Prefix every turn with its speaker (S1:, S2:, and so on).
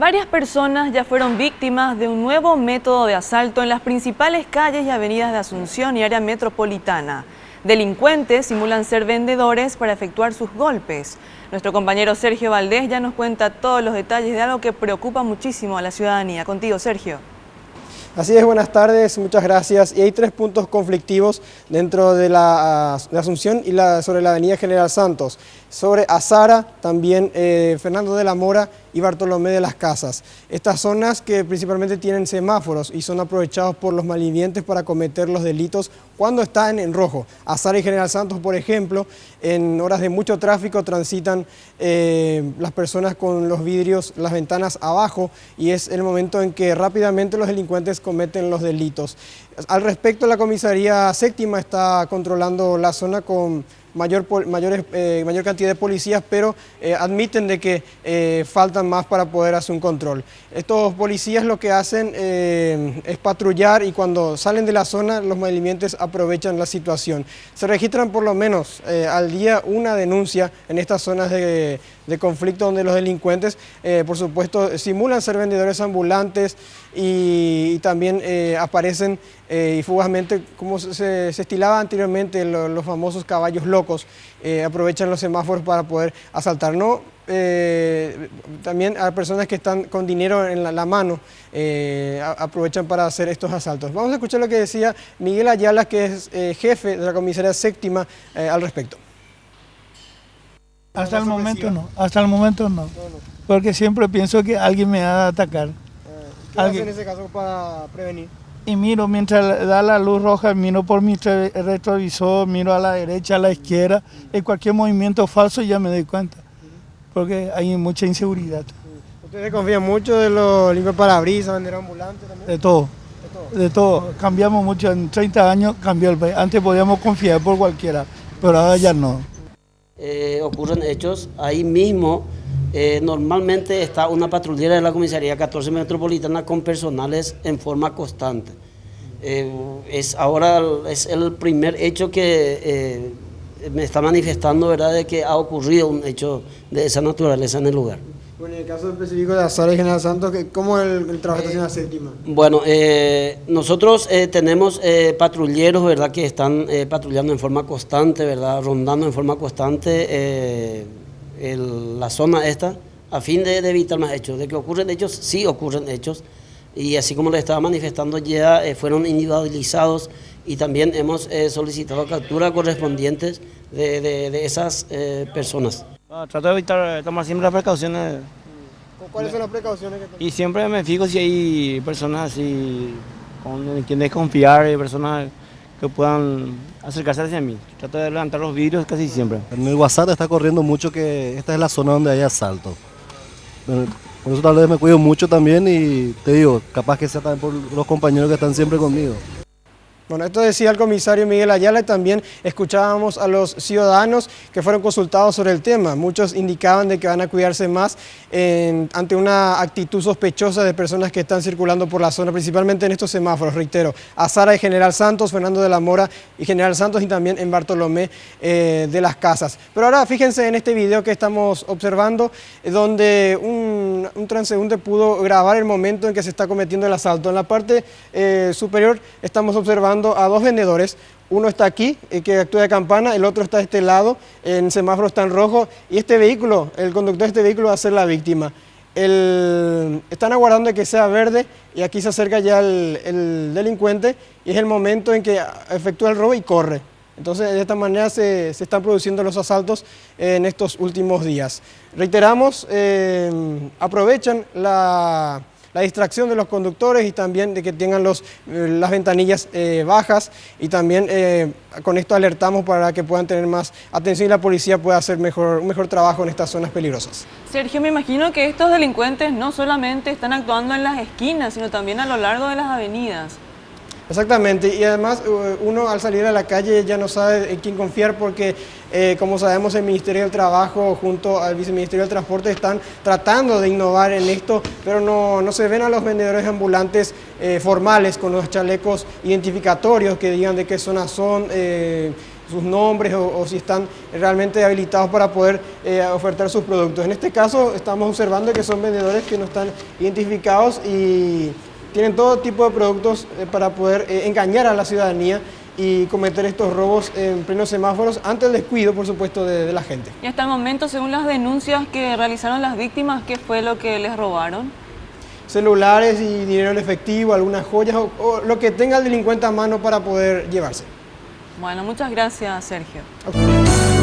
S1: Varias personas ya fueron víctimas de un nuevo método de asalto en las principales calles y avenidas de Asunción y área metropolitana. Delincuentes simulan ser vendedores para efectuar sus golpes. Nuestro compañero Sergio Valdés ya nos cuenta todos los detalles de algo que preocupa muchísimo a la ciudadanía. Contigo, Sergio.
S2: Así es, buenas tardes, muchas gracias. Y hay tres puntos conflictivos dentro de Asunción y sobre la avenida General Santos. Sobre Azara, también Fernando de la Mora y Bartolomé de las Casas. Estas zonas que principalmente tienen semáforos y son aprovechados por los malvivientes para cometer los delitos cuando están en rojo. Azara y General Santos, por ejemplo, en horas de mucho tráfico transitan las personas con los vidrios, las ventanas abajo, y es el momento en que rápidamente los delincuentes cometen los delitos. Al respecto, la comisaría séptima está controlando la zona con mayor cantidad de policías, pero admiten de que faltan más para poder hacer un control. Estos policías lo que hacen es patrullar, y cuando salen de la zona los malvivientes aprovechan la situación. Se registran por lo menos al día una denuncia en estas zonas de conflicto donde los delincuentes, por supuesto, simulan ser vendedores ambulantes y también aparecen y fugazmente, como se estilaba anteriormente, los famosos caballos locos, aprovechan los semáforos para poder asaltar. También a personas que están con dinero en la mano aprovechan para hacer estos asaltos. Vamos a escuchar lo que decía Miguel Ayala, que es jefe de la comisaría séptima, al respecto.
S3: Hasta el momento no, porque siempre pienso que alguien me va a atacar.
S2: ¿Qué hace en ese caso para prevenir?
S3: Y miro, mientras da la luz roja, miro por mi retrovisor, miro a la derecha, a la izquierda, en cualquier movimiento falso ya me doy cuenta, porque hay mucha inseguridad.
S2: ¿Ustedes confían mucho de los limpiaparabrisas, vender ambulantes también?
S3: De todo. Cambiamos mucho, en 30 años cambió el país. Antes podíamos confiar por cualquiera, pero ahora ya no.
S4: Ocurren hechos ahí mismo. Normalmente está una patrullera de la comisaría 14 metropolitana con personales en forma constante. Ahora es el primer hecho que me está manifestando, ¿verdad?, de que ha ocurrido un hecho de esa naturaleza en el lugar.
S2: Bueno, en el caso específico de Azara y General Santos, ¿cómo es el trabajo de la séptima?
S4: Bueno, nosotros tenemos patrulleros, ¿verdad?, que están patrullando en forma constante, ¿verdad?, rondando en forma constante la zona esta, a fin de evitar más hechos. De que ocurren hechos, sí ocurren hechos, y así como les estaba manifestando ya, fueron individualizados, y también hemos solicitado captura correspondientes de esas personas.
S5: Trato de evitar, tomar siempre las precauciones.
S2: ¿Cuáles son las precauciones que toman?
S5: Y siempre me fijo si hay personas así con quienes confiar, y personas que puedan acercarse hacia mí. Trato de levantar los vidrios casi siempre.
S6: En el WhatsApp está corriendo mucho que esta es la zona donde hay asalto. Por eso tal vez me cuido mucho también, y te digo, capaz que sea también por los compañeros que están siempre conmigo.
S2: Bueno, esto decía el comisario Miguel Ayala, y también escuchábamos a los ciudadanos que fueron consultados sobre el tema. Muchos indicaban de que van a cuidarse más ante una actitud sospechosa de personas que están circulando por la zona, principalmente en estos semáforos, reitero, Azara y General Santos, Fernando de la Mora y General Santos, y también en Bartolomé de las Casas. Pero ahora fíjense en este video que estamos observando, donde un transeúnte pudo grabar el momento en que se está cometiendo el asalto. En la parte superior estamos observando a dos vendedores. Uno está aquí, que actúa de campana, el otro está a este lado, en semáforo está en rojo, y este vehículo, el conductor de este vehículo va a ser la víctima. Están aguardando de que sea verde, y aquí se acerca ya el delincuente, y es el momento en que efectúa el robo y corre. Entonces, de esta manera se están produciendo los asaltos en estos últimos días. Reiteramos, aprovechan la distracción de los conductores, y también de que tengan las ventanillas bajas, y también con esto alertamos para que puedan tener más atención y la policía pueda hacer un mejor trabajo en estas zonas peligrosas.
S1: Sergio, me imagino que estos delincuentes no solamente están actuando en las esquinas, sino también a lo largo de las avenidas.
S2: Exactamente, y además uno al salir a la calle ya no sabe en quién confiar, porque como sabemos el Ministerio del Trabajo junto al Viceministerio del Transporte están tratando de innovar en esto, pero no se ven a los vendedores ambulantes formales con los chalecos identificatorios que digan de qué zona son sus nombres o si están realmente habilitados para poder ofertar sus productos. En este caso estamos observando que son vendedores que no están identificados y tienen todo tipo de productos para poder engañar a la ciudadanía y cometer estos robos en plenos semáforos ante el descuido, por supuesto, de la gente.
S1: Y hasta el momento, según las denuncias que realizaron las víctimas, ¿qué fue lo que les robaron?
S2: Celulares y dinero en efectivo, algunas joyas o lo que tenga el delincuente a mano para poder llevarse.
S1: Bueno, muchas gracias, Sergio.
S2: Okay.